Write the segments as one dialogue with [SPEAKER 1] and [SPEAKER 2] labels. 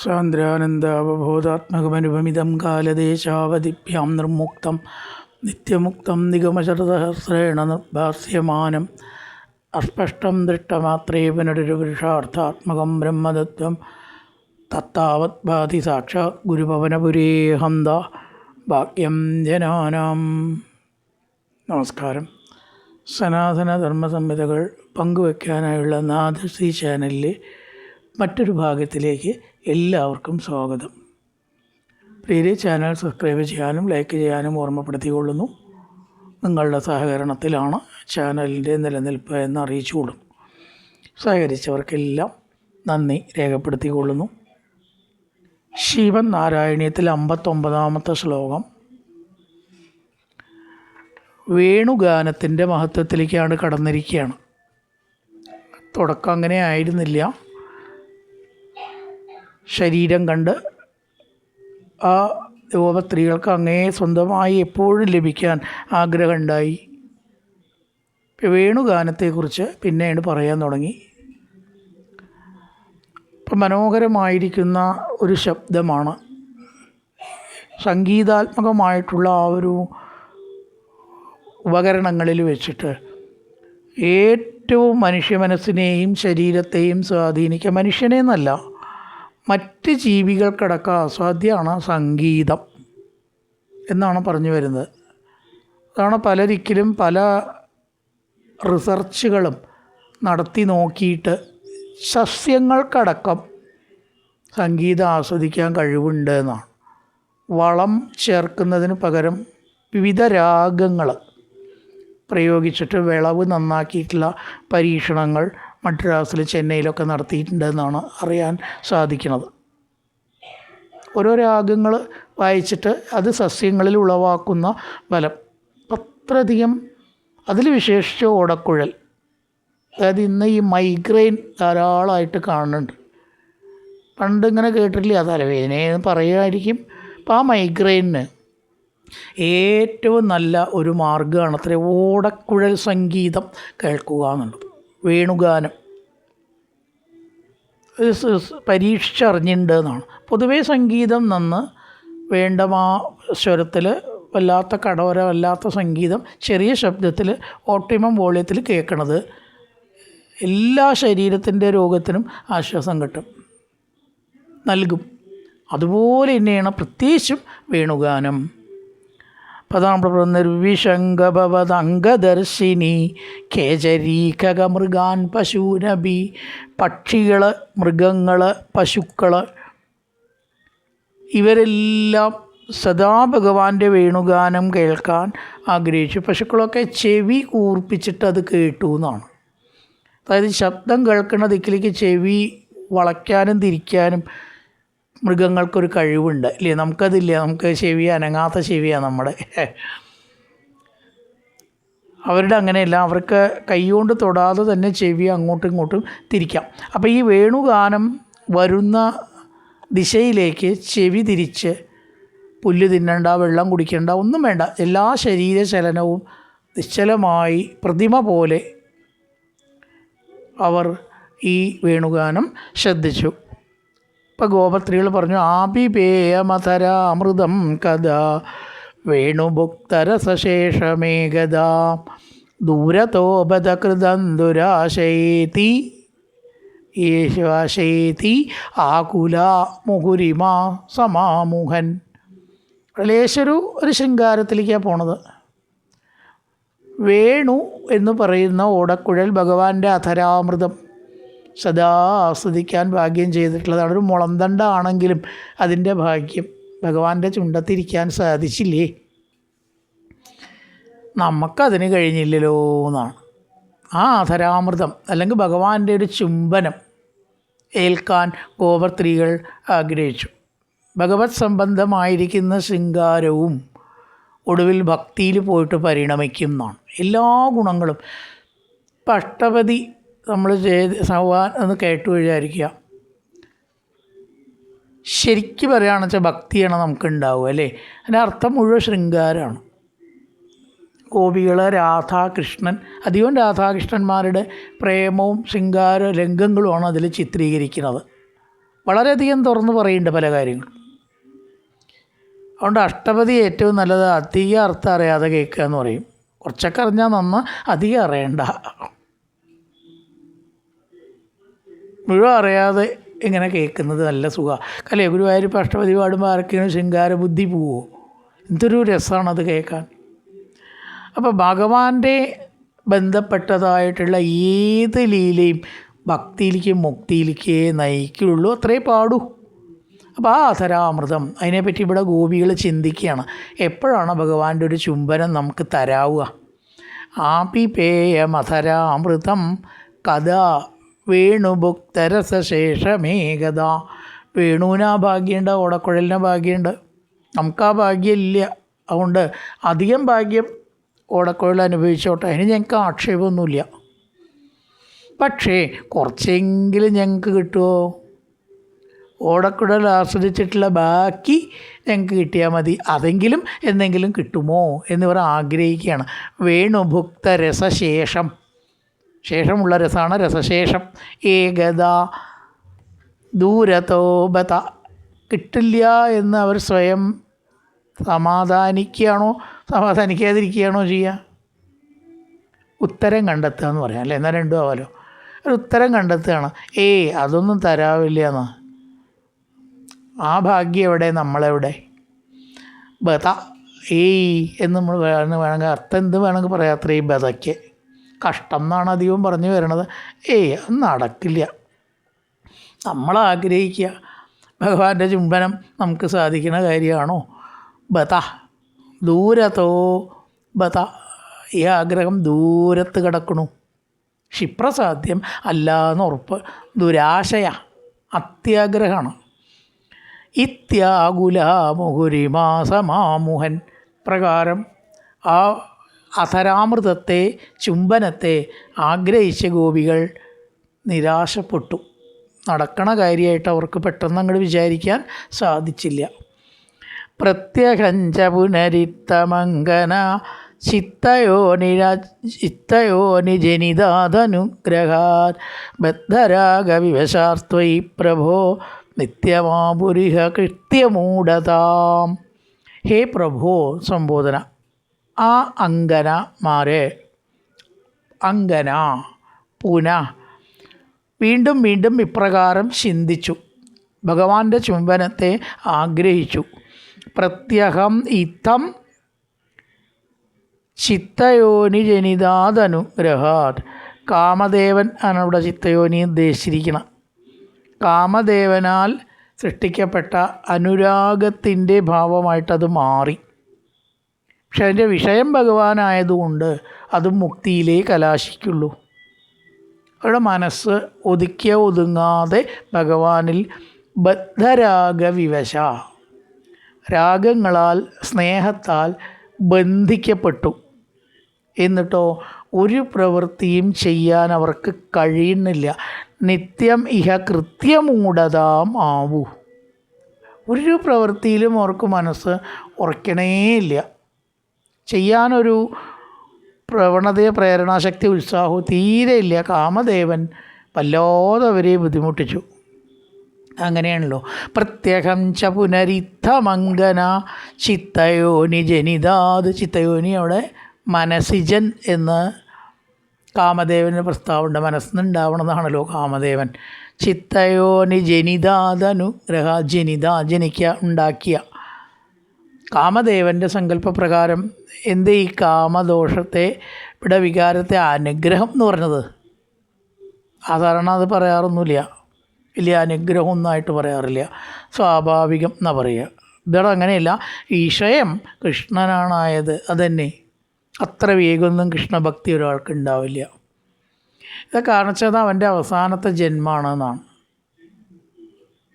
[SPEAKER 1] സാന്ദ്രാനന്ദാവബോധാത്മകമനുപമിതം കാലദേശാവധിഭ്യാം നിർമുക്തം നിത്യമുക്തം നിഗമശതസഹസ്രേണ നിർഭാസ്യമാനം അസ്പഷ്ടം ദൃഷ്ടമാത്രേ പുനരുപുരുഷാർത്ഥാത്മകം ബ്രഹ്മതത്വം തത്താവത് ഭാതി സാക്ഷാത് ഗുരുഭവനപുരേ ഹന്ത ഭാഗ്യം ജനാനാം. നമസ്കാരം. സനാതന ധർമ്മസംഹിതകൾ പങ്കുവയ്ക്കാനായുള്ള നാദശ്രീ ചാനലിലെ മറ്റൊരു ഭാഗത്തിലേക്ക് എല്ലാവർക്കും സ്വാഗതം. പ്രിയരെ, ചാനൽ സബ്സ്ക്രൈബ് ചെയ്യാനും ലൈക്ക് ചെയ്യാനും ഓർമ്മപ്പെടുത്തിക്കൊള്ളുന്നു. നിങ്ങളുടെ സഹകരണത്തിലാണ് ചാനലിൻ്റെ നിലനിൽപ്പ് എന്ന് അറിയിച്ചുകൊള്ളും. സഹകരിച്ചവർക്കെല്ലാം നന്ദി രേഖപ്പെടുത്തിക്കൊള്ളുന്നു. ശിവൻ നാരായണീയത്തിൽ 59-ാമത്തെ ശ്ലോകം വേണുഗാനത്തിൻ്റെ മഹത്വത്തിലേക്കാണ് കടന്നിരിക്കുകയാണ്. തുടക്കം അങ്ങനെ ആയിരുന്നില്ല. ശരീരം കണ്ട് ആ ദേവസ്ത്രീകൾക്ക് അങ്ങേ സ്വന്തമായി എപ്പോഴും ലഭിക്കാൻ ആഗ്രഹമുണ്ടായി. വേണുഗാനത്തെക്കുറിച്ച് പിന്നീട് പറയാൻ തുടങ്ങി. ഇപ്പം മനോഹരമായിരിക്കുന്ന ഒരു ശബ്ദമാണ്. സംഗീതാത്മകമായിട്ടുള്ള ആ ഒരു ഉപകരണങ്ങളിൽ വെച്ചിട്ട് ഏറ്റവും മനുഷ്യ മനസ്സിനെയും ശരീരത്തെയും സ്വാധീനിക്കുക, മനുഷ്യനെന്നല്ല മറ്റ് ജീവികൾക്കടക്കം അസാധ്യമാണ് സംഗീതം എന്നാണ് പറഞ്ഞു വരുന്നത്. അതാണ് പലരിക്കലും പല റിസർച്ചുകളും നടത്തി നോക്കിയിട്ട് സസ്യങ്ങൾക്കടക്കം സംഗീതം ആസ്വദിക്കാൻ കഴിവുണ്ട് എന്നാണ്. വളം ചേർക്കുന്നതിന് പകരം വിവിധ രാഗങ്ങൾ പ്രയോഗിച്ചിട്ട് വിളവ് നന്നാക്കിയിട്ടുള്ള പരീക്ഷണങ്ങൾ മദ്രാസിൽ ചെന്നൈയിലൊക്കെ നടത്തിയിട്ടുണ്ടെന്നാണ് അറിയാൻ സാധിക്കുന്നത്. ഓരോ രാഗങ്ങൾ വായിച്ചിട്ട് അത് സസ്യങ്ങളിൽ ഉളവാക്കുന്ന ഫലം അത്രയധികം. അതിൽ വിശേഷിച്ച് ഓടക്കുഴൽ, അതായത് ഇന്ന് ഈ മൈഗ്രെയിൻ ധാരാളമായിട്ട് കാണുന്നുണ്ട്. പണ്ട് ഇങ്ങനെ കേട്ടിട്ടില്ല, തലവേദനയെന്ന് പറയുമായിരിക്കും. അപ്പോൾ ആ മൈഗ്രെയിന് ഏറ്റവും നല്ല ഒരു മാർഗ്ഗമാണ് അത്ര ഓടക്കുഴൽ സംഗീതം കേൾക്കുക എന്നുള്ളത്. വേണുഗാനം പരീക്ഷിച്ചറിഞ്ഞിട്ടുണ്ട് എന്നാണ്. പൊതുവേ സംഗീതം നന്ന് വേണ്ട സ്വരത്തിൽ വല്ലാത്ത കടവരമല്ലാത്ത സംഗീതം ചെറിയ ശബ്ദത്തിൽ ഓപ്റ്റിമം വോളിയത്തിൽ കേൾക്കണത് എല്ലാ ശരീരത്തിൻ്റെ രോഗത്തിനും ആശ്വാസം അതുപോലെ തന്നെയാണ് പ്രത്യേകിച്ചും വേണുഗാനം. പദാംഗഭവതംഗദർശിനി കേചരീകക മൃഗാൻ പശൂനബി. പക്ഷികൾ, മൃഗങ്ങൾ, പശുക്കൾ ഇവരെല്ലാം സദാ ഭഗവാന്റെ വേണുഗാനം കേൾക്കാൻ ആഗ്രഹിച്ചു. പശുക്കളൊക്കെ ചെവി കൂർപ്പിച്ചിട്ട് അത് കേട്ടു എന്നാണ്. അതായത് ശബ്ദം കേൾക്കുന്ന ദിക്കിലേക്ക് ചെവി വളയ്ക്കാനും തിരിക്കാനും മൃഗങ്ങൾക്കൊരു കഴിവുണ്ട് അല്ലേ? നമുക്കതില്ല. നമുക്ക് ചെവി അനങ്ങാത്ത ചെവിയാണ് നമ്മുടെ. അവരുടെ അങ്ങനെയല്ല. അവർക്ക് കൈകൊണ്ട് തൊടാതെ തന്നെ ചെവി അങ്ങോട്ടും ഇങ്ങോട്ടും തിരിക്കാം. അപ്പോൾ ഈ വേണുഗാനം വരുന്ന ദിശയിലേക്ക് ചെവി തിരിച്ച് പുല്ല് തിന്നണ്ട, വെള്ളം കുടിക്കണ്ട, ഒന്നും വേണ്ട. എല്ലാ ശരീരചലനവും നിശ്ചലമായി പ്രതിമ പോലെ അവർ ഈ വേണുഗാനം ശ്രദ്ധിച്ചു. ഇപ്പോൾ ഗോപത്രികൾ പറഞ്ഞു, ആപിപേയമധരാമൃതം കഥാ വേണുഭുക്തരസശേഷമേകദാ ദൂരതോപതകൃതം ദുരാശേതി യേശാശേതി ആകുല മുഹുരിമാ സമാമുഹൻ. ഒരു ശൃംഗാരത്തിലേക്കാണ് പോണത്. വേണു എന്ന് പറയുന്ന ഓടക്കുഴൽ ഭഗവാന്റെ അധരാമൃതം സദാ ആസ്വദിക്കാൻ ഭാഗ്യം ചെയ്തിട്ടുള്ളതാണ്. ഒരു മുളന്തണ്ട ആണെങ്കിലും അതിൻ്റെ ഭാഗ്യം ഭഗവാന്റെ ചുണ്ടത്തിരിക്കാൻ സാധിച്ചില്ലേ? നമുക്കതിന് കഴിഞ്ഞില്ലല്ലോ എന്നാണ്. ആ അധരാമൃതം അല്ലെങ്കിൽ ഭഗവാന്റെ ഒരു ചുംബനം ഏൽക്കാൻ ഗോപസ്ത്രീകൾ ആഗ്രഹിച്ചു. ഭഗവത് സംബന്ധമായിരിക്കുന്ന ശൃംഗാരവും ഒടുവിൽ ഭക്തിയിൽ പോയിട്ട് പരിണമിക്കും എന്നാണ്. എല്ലാ ഗുണങ്ങളും ഇപ്പം അഷ്ടപതി നമ്മൾ സവാൻ എന്ന് കേട്ടു വിചാരിക്കുക. ശരിക്കും പറയുകയാണെന്ന് വെച്ചാൽ ഭക്തിയാണ് നമുക്കുണ്ടാവുക അല്ലേ? അതിൻ്റെ അർത്ഥം മുഴുവൻ ശൃംഗാരമാണ്. ഗോപികൾ, രാധാകൃഷ്ണൻ, അധികവും രാധാകൃഷ്ണന്മാരുടെ പ്രേമവും ശൃംഗാര രംഗങ്ങളുമാണ് അതിൽ ചിത്രീകരിക്കുന്നത്. വളരെയധികം തുറന്ന് പറയുന്നുണ്ട് പല കാര്യങ്ങളും. അതുകൊണ്ട് അഷ്ടപതി ഏറ്റവും നല്ലത് അധികം അർത്ഥം അറിയാതെ കേൾക്കുക എന്ന് പറയും. കുറച്ചൊക്കെ അറിഞ്ഞാൽ നന്ന്, അധികം അറിയണ്ട. മുഴുവൻ അറിയാതെ ഇങ്ങനെ കേൾക്കുന്നത് നല്ല സുഖമാണ്. കലേ ഗുരുവായൂരിപ്പോൾ അഷ്ടപതി പാടുമ്പോൾ ആർക്കെങ്കിലും ശൃംഗാര ബുദ്ധി പോവോ? എന്തൊരു രസമാണത് കേൾക്കാൻ. അപ്പോൾ ഭഗവാന്റെ ബന്ധപ്പെട്ടതായിട്ടുള്ള ഏത് ലീലയും ഭക്തിയിലേക്കും മുക്തിയിലേക്കേ നയിക്കുള്ളൂ, അത്രേ പാടൂ. അപ്പോൾ ആ അധരാമൃതം, അതിനെപ്പറ്റി ഇവിടെ ഗോപികൾ ചിന്തിക്കുകയാണ്. എപ്പോഴാണ് ഭഗവാന്റെ ഒരു ചുംബനം നമുക്ക് തരാവുക? ആപിപേയമധരാമൃതം കഥാ വേണുഭുക്തരസശേഷമേകത. വേണുവിന് ആ ഭാഗ്യമുണ്ട്, ഓടക്കുഴലിന് ഭാഗ്യമുണ്ട്, നമുക്ക് ആ ഭാഗ്യമില്ല. അതുകൊണ്ട് അധികം ഭാഗ്യം ഓടക്കുഴൽ അനുഭവിച്ചോട്ടെ, അതിന് ഞങ്ങൾക്ക് ആക്ഷേപമൊന്നുമില്ല. പക്ഷേ കുറച്ചെങ്കിലും ഞങ്ങൾക്ക് കിട്ടുമോ? ഓടക്കുഴൽ ആസ്വദിച്ചിട്ടുള്ള ബാക്കി ഞങ്ങൾക്ക് കിട്ടിയാൽ മതി, അതെങ്കിലും എന്തെങ്കിലും കിട്ടുമോ എന്നിവർ ആഗ്രഹിക്കുകയാണ്. വേണുഭുക്ത രസശേഷം, ശേഷമുള്ള രസമാണ് രസശേഷം. ഏകത ദൂരതോബത, കിട്ടില്ല എന്ന് അവർ സ്വയം സമാധാനിക്കാതിരിക്കുകയാണോ ചെയ്യുക? ഉത്തരം കണ്ടെത്തുക എന്ന് പറയാം, അല്ലേ? എന്നാൽ രണ്ടും ആവാലോ. ഒരു ഉത്തരം കണ്ടെത്തുകയാണ്. അതൊന്നും തരാവില്ല എന്ന്. ആ ഭാഗ്യം എവിടെ, നമ്മളെവിടെ? ബത എന്ന് നമ്മൾ വേണമെങ്കിൽ അർത്ഥം എന്ത് വേണമെങ്കിൽ പറയാം. അത്രയും ബതയ്ക്ക് കഷ്ടം എന്നാണ് അധികവും പറഞ്ഞു വരണത്. അത് നടക്കില്ല. നമ്മൾ ആഗ്രഹിക്കുക ഭഗവാന്റെ ചുംബനം നമുക്ക് സാധിക്കുന്ന കാര്യമാണോ? ബത ദൂരത്തോ ബത, ഈ ആഗ്രഹം ദൂരത്ത് കിടക്കണു, ക്ഷിപ്രസാധ്യം അല്ല എന്ന് ഉറപ്പ്. ദുരാശയ, അത്യാഗ്രഹമാണ്. ഇത്യാകുലാമുഹുരിമാസമാമുഹൻ പ്രകാരം ആ അധരാമൃതത്തെ, ചുംബനത്തെ ആഗ്രഹിച്ച ഗോപികൾ നിരാശപ്പെട്ടു. നടക്കണ കാര്യമായിട്ട് അവർക്ക് പെട്ടെന്ന് അങ്ങോട്ട് വിചാരിക്കാൻ സാധിച്ചില്ല. പ്രത്യഹഞ്ച പുനരിത്തമങ്കന ചിത്തയോനി ജനിതാതനുഗ്രഹാൻ ബദ്ധരാഗവിവശാസ്ത്വൈ പ്രഭോ നിത്യമാപുരിഹ കൃത്യമൂഢതാം. ഹേ പ്രഭോ സംബോധന. ആ അങ്കനമാരെ, അങ്കന പുന വീണ്ടും വീണ്ടും ഇപ്രകാരം ചിന്തിച്ചു, ഭഗവാന്റെ ചുംബനത്തെ ആഗ്രഹിച്ചു. പ്രത്യഹം ഇത്തം ചിത്തയോനി ജനിതാതനുഗ്രഹാത്. കാമദേവൻ ആണ് ഇവിടെ ചിത്തയോനി ഉദ്ദേശിച്ചിരിക്കണം. കാമദേവനാൽ സൃഷ്ടിക്കപ്പെട്ട അനുരാഗത്തിൻ്റെ ഭാവമായിട്ടത് മാറി. പക്ഷെ അതിൻ്റെ വിഷയം ഭഗവാനായതുകൊണ്ട് അതും മുക്തിയിലേ കലാശിക്കുള്ളൂ. അവരുടെ മനസ്സ് ഒതുങ്ങാതെ ഭഗവാനിൽ ബദ്ധരാഗവിവശ, രാഗങ്ങളാൽ സ്നേഹത്താൽ ബന്ധിക്കപ്പെട്ടു. എന്നിട്ടോ ഒരു പ്രവൃത്തിയും ചെയ്യാൻ അവർക്ക് കഴിയുന്നില്ല. നിത്യം ഇഹ കൃത്യമൂഢതാം ആവൂ. ഒരു പ്രവൃത്തിയിലും അവർക്ക് മനസ്സ് ഉറക്കണേയില്ല. ചെയ്യാനൊരു പ്രവണതയെ, പ്രേരണാശക്തി, ഉത്സാഹവും തീരെ ഇല്ല. കാമദേവൻ വല്ലാതെ അവരെ ബുദ്ധിമുട്ടിച്ചു. അങ്ങനെയാണല്ലോ. പ്രത്യഹം ച പുനരിത്തമങ്കന ചിത്തയോനി ജനിതാത്. ചിത്തയോനി അവിടെ മനസിജൻ എന്ന് കാമദേവന് പ്രസ്താവമുണ്ട്. മനസ്സിനുണ്ടാവണമെന്നാണല്ലോ കാമദേവൻ. ചിത്തയോനി ജനിതാതനുഗ്രഹ, ഉണ്ടാക്കിയ കാമദേവൻ്റെ സങ്കല്പപ്രകാരം എന്ത് ഈ കാമദോഷത്തെ, ഇവിടെ വികാരത്തെ അനുഗ്രഹം എന്ന് പറഞ്ഞത്? സാധാരണ അത് പറയാറൊന്നുമില്ല, വലിയ അനുഗ്രഹം ഒന്നായിട്ട് പറയാറില്ല, സ്വാഭാവികം എന്നാണ് പറയുക. ഇവിടെ അങ്ങനെയല്ല. വിഷയം കൃഷ്ണനാണായത്, അതന്നെ. അത്ര വേഗമൊന്നും കൃഷ്ണഭക്തി ഒരാൾക്ക് ഉണ്ടാവില്ല. ഇതൊക്കെ കാണിച്ചത് അവൻ്റെ അവസാനത്തെ ജന്മമാണെന്നാണ്.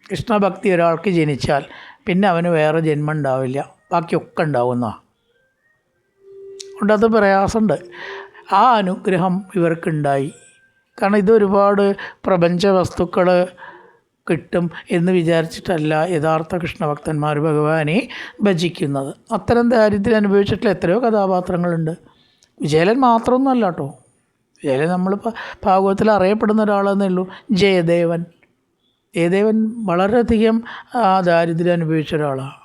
[SPEAKER 1] കൃഷ്ണഭക്തി ഒരാൾക്ക് ജനിച്ചാൽ പിന്നെ അവന് വേറെ ജന്മം ഉണ്ടാവില്ല, ബാക്കിയൊക്കെ ഉണ്ടാവുന്നതാണ്. അതുകൊണ്ടത് പ്രയാസമുണ്ട്. ആ അനുഗ്രഹം ഇവർക്കുണ്ടായി. കാരണം ഇതൊരുപാട് പ്രപഞ്ച വസ്തുക്കൾ കിട്ടും എന്ന് വിചാരിച്ചിട്ടല്ല യഥാർത്ഥ കൃഷ്ണഭക്തന്മാർ ഭഗവാനെ ഭജിക്കുന്നത്. അത്തരം ദാരിദ്ര്യം അനുഭവിച്ചിട്ടുള്ള എത്രയോ കഥാപാത്രങ്ങളുണ്ട്. വിജയലൻ മാത്രമൊന്നുമല്ല കേട്ടോ. വിജയലൻ നമ്മളിപ്പോൾ ഭാഗവതത്തിൽ അറിയപ്പെടുന്ന ഒരാളെന്നേ ഉള്ളൂ. ജയദേവൻ, ജയദേവൻ വളരെയധികം ദാരിദ്ര്യം അനുഭവിച്ച ഒരാളാണ്.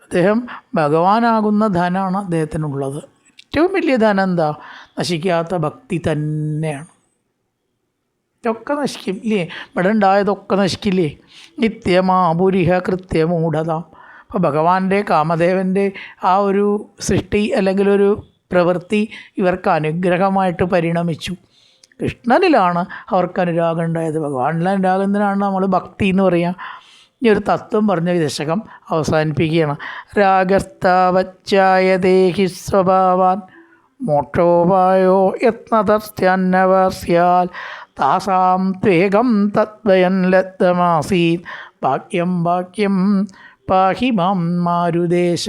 [SPEAKER 1] അദ്ദേഹം ഭഗവാനാകുന്ന ധനമാണ് അദ്ദേഹത്തിനുള്ളത്. ഏറ്റവും വലിയ ധനം എന്താ? നശിക്കാത്ത ഭക്തി തന്നെയാണ്. ഇതൊക്കെ നശിക്കും ഇല്ലേ? ഇവിടെ ഉണ്ടായതൊക്കെ നശിക്കില്ലേ? നിത്യമാപുരിഹ കൃത്യമൂഢത. അപ്പോൾ ഭഗവാന്റെ കാമദേവൻ്റെ ആ ഒരു സൃഷ്ടി അല്ലെങ്കിൽ ഒരു പ്രവൃത്തി ഇവർക്ക് അനുഗ്രഹമായിട്ട് പരിണമിച്ചു. കൃഷ്ണനിലാണ് അവർക്ക് അനുരാഗം ഉണ്ടായത്. ഭഗവാനിലെ അനുരാഗത്തിനാണ് നമ്മൾ ഭക്തി എന്ന് പറയുക. ഈ ഒരു തത്വം പറഞ്ഞ ദശകം അവസാനിപ്പിക്കുകയാണ്. രാഗസ്ഥാവച്ചായദേഹി സ്വഭാവാൻ മോക്ഷോപായോ യത്നതസ്ത്യന്നവസ്യാൽ താസാം ത്വേകം തദ്വയൻ ലബ്ധമാസീത് ഭാഗ്യം ഭാഗ്യം പാഹി മാം മാരുദേശ.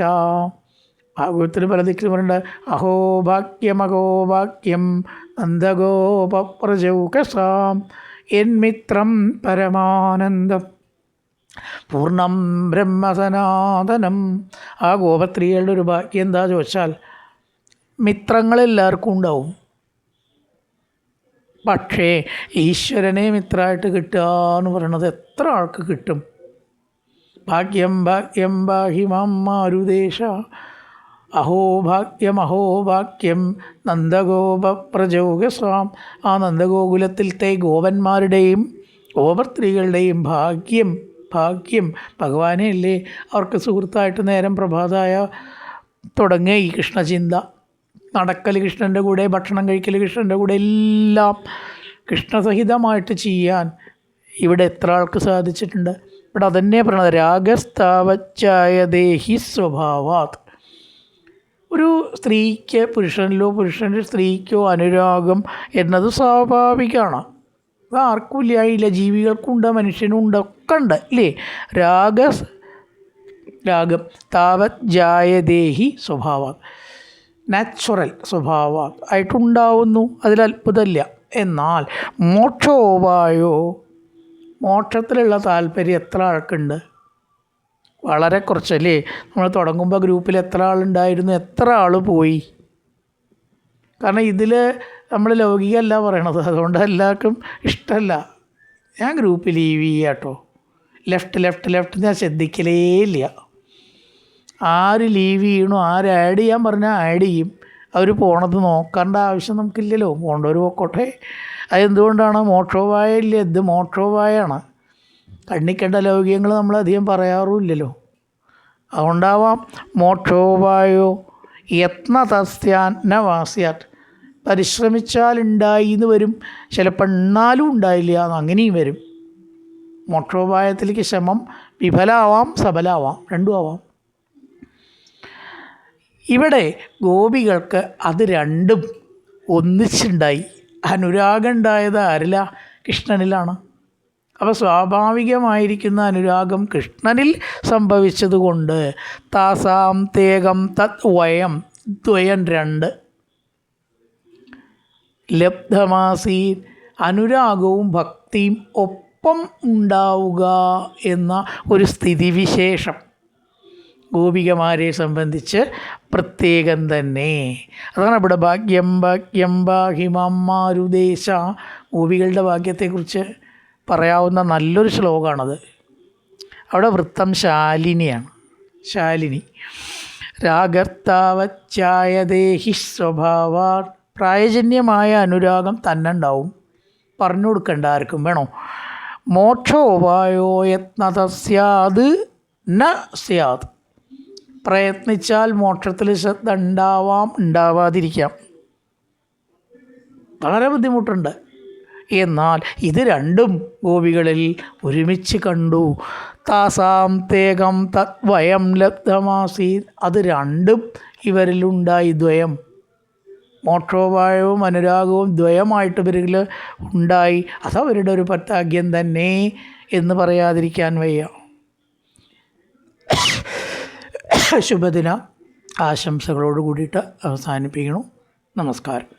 [SPEAKER 1] ഭാഗവത്തിൽ പല ദിക്കിലും പറയുന്നുണ്ട്, അഹോ ഭാഗ്യം നന്ദഗോപപ്രജൗകസാം എന്മിത്രം പരമാനന്ദം പൂർണ്ണം ബ്രഹ്മസനാതനം. ആ ഗോപസ്ത്രീകളുടെ ഒരു ഭാഗ്യം എന്താ ചോദിച്ചാൽ, മിത്രങ്ങളെല്ലാവർക്കും ഉണ്ടാവും, പക്ഷേ ഈശ്വരനെ മിത്രമായിട്ട് കിട്ടുക എന്ന് പറയണത് എത്ര ആൾക്ക് കിട്ടും? ഭാഗ്യം ഭാഗ്യം പാഹി മാം മാരുദേശ. അഹോ ഭാഗ്യം നന്ദഗോപപ്രജൗകസാം. ആ നന്ദഗോകുലത്തിലത്തെ ഗോപന്മാരുടെയും ഗോപസ്ത്രീകളുടെയും ഭാഗ്യം ഭഗവാനെ അല്ലേ അവർക്ക് സുഹൃത്തായിട്ട് നേരം പ്രഭാതമായ തുടങ്ങിയ ഈ കൃഷ്ണചിന്ത, നടക്കൽ കൃഷ്ണൻ്റെ കൂടെ, ഭക്ഷണം കഴിക്കൽ കൃഷ്ണൻ്റെ കൂടെ, എല്ലാം കൃഷ്ണസഹിതമായിട്ട് ചെയ്യാൻ ഇവിടെ എത്ര ആൾക്ക് സാധിച്ചിട്ടുണ്ട്? ഇവിടെ അതന്നെ പറയണത്, രാഗസ്ഥാവച്ചായ ദേഹി സ്വഭാവാത്. ഒരു സ്ത്രീക്ക് പുരുഷനിലോ പുരുഷൻ്റെ സ്ത്രീക്കോ അനുരാഗം എന്നത് സ്വാഭാവികമാണ്. അത് ആർക്കും ഇല്ലായില്ല, ജീവികൾക്കുണ്ട്, മനുഷ്യനുണ്ട്, ഒക്കെ ഉണ്ട് ഇല്ലേ? രാഗം താവത് ജായദേഹി സ്വഭാവം, നാച്ചുറൽ സ്വഭാവം ആയിട്ടുണ്ടാവുന്നു, അതിലത്ഭുതമില്ല. എന്നാൽ മോക്ഷോപായോ, മോക്ഷത്തിലുള്ള താല്പര്യം എത്ര ആൾക്കുണ്ട്? വളരെ കുറച്ചല്ലേ. നമ്മൾ തുടങ്ങുമ്പോൾ ഗ്രൂപ്പിൽ എത്ര ആളുണ്ടായിരുന്നു, എത്ര ആൾ പോയി? കാരണം ഇതിൽ നമ്മൾ ലൗകികമല്ല പറയണത്, അതുകൊണ്ട് എല്ലാവർക്കും ഇഷ്ടമല്ല. ഞാൻ ഗ്രൂപ്പ് ലീവ് ചെയ്യുക കേട്ടോ. ലെഫ്റ്റ് ഞാൻ ശ്രദ്ധിക്കലേ ഇല്ല. ആര് ലീവ് ചെയ്യണോ, ആര് ആഡ് ചെയ്യാൻ പറഞ്ഞാൽ ആഡ് ചെയ്യും. അവർ പോണത് നോക്കേണ്ട ആവശ്യം നമുക്കില്ലല്ലോ, പോകേണ്ടവർ പോക്കോട്ടെ. അതെന്തുകൊണ്ടാണ്? മോക്ഷോപായ ഇല്ല, ഇത് മോക്ഷോപായാണ്. കണ്ണിക്കണ്ട ലൗകികങ്ങൾ നമ്മളധികം പറയാറുമില്ലല്ലോ, അതുകൊണ്ടാവാം. മോക്ഷോപായോ യത്നതസ്യാന്നവാസ്യാത്. പരിശ്രമിച്ചാൽ ഉണ്ടായി എന്ന് വരും, ചിലപ്പോൾ എന്നാലും ഉണ്ടായില്ല, അങ്ങനെയും വരും. മോക്ഷോപായത്തിലേക്ക് ശ്രമം വിഫലമാവാം, സഫലമാവാം, രണ്ടും ആവാം. ഇവിടെ ഗോപികൾക്ക് അത് രണ്ടും ഒന്നിച്ചുണ്ടായി. അനുരാഗം ഉണ്ടായത് ആരില? കൃഷ്ണനിലാണ്. അപ്പോൾ സ്വാഭാവികമായിരിക്കുന്ന അനുരാഗം കൃഷ്ണനിൽ സംഭവിച്ചതുകൊണ്ട് താസാം തേകം തത് വയം, ദ്വയം രണ്ട്, ലബ്ധമാസീ, അനുരാഗവും ഭക്തിയും ഒപ്പം ഉണ്ടാവുക എന്ന ഒരു സ്ഥിതിവിശേഷം ഗോപികമാരെ സംബന്ധിച്ച് പ്രത്യേകം തന്നെ. അതാണ് ഇവിടെ ഭാഗ്യം പാഹി മാം മാരുദേശ. ഗോപികളുടെ ഭാഗ്യത്തെക്കുറിച്ച് പറയാവുന്ന നല്ലൊരു ശ്ലോകമാണത്. അവിടെ വൃത്തം ശാലിനിയാണ്. ശാലിനി രാഗർത്താവച്ചായദേഹി സ്വഭാവാ. പ്രായജന്യമായ അനുരാഗം തന്നെ ഉണ്ടാവും, പറഞ്ഞു കൊടുക്കേണ്ട ആർക്കും വേണോ. മോക്ഷോപായോ യത്നതസ്യാത് ന സ്യാത്. പ്രയത്നിച്ചാൽ മോക്ഷത്തിൽ ശ്രദ്ധ ഉണ്ടാവാം, ഉണ്ടാവാതിരിക്കാം, വളരെ ബുദ്ധിമുട്ടുണ്ട്. എന്നാൽ ഇത് രണ്ടും ഗോപികളിൽ ഒരുമിച്ച് കണ്ടു. താസാം തേകം തദ്വയം ലബ്ധമാസീ. അത് രണ്ടും ഇവരിലുണ്ടായി, ദ്വയം. മോക്ഷോപായവും അനുരാഗവും ദ്വയമായിട്ട് ഇവരിൽ ഉണ്ടായി. അതവരുടെ ഒരു ഭാഗ്യം തന്നെ എന്ന് പറയാതിരിക്കാൻ വയ്യ. ശുഭദിന ആശംസകളോട് കൂടിയിട്ട് അവസാനിപ്പിക്കണം. നമസ്കാരം.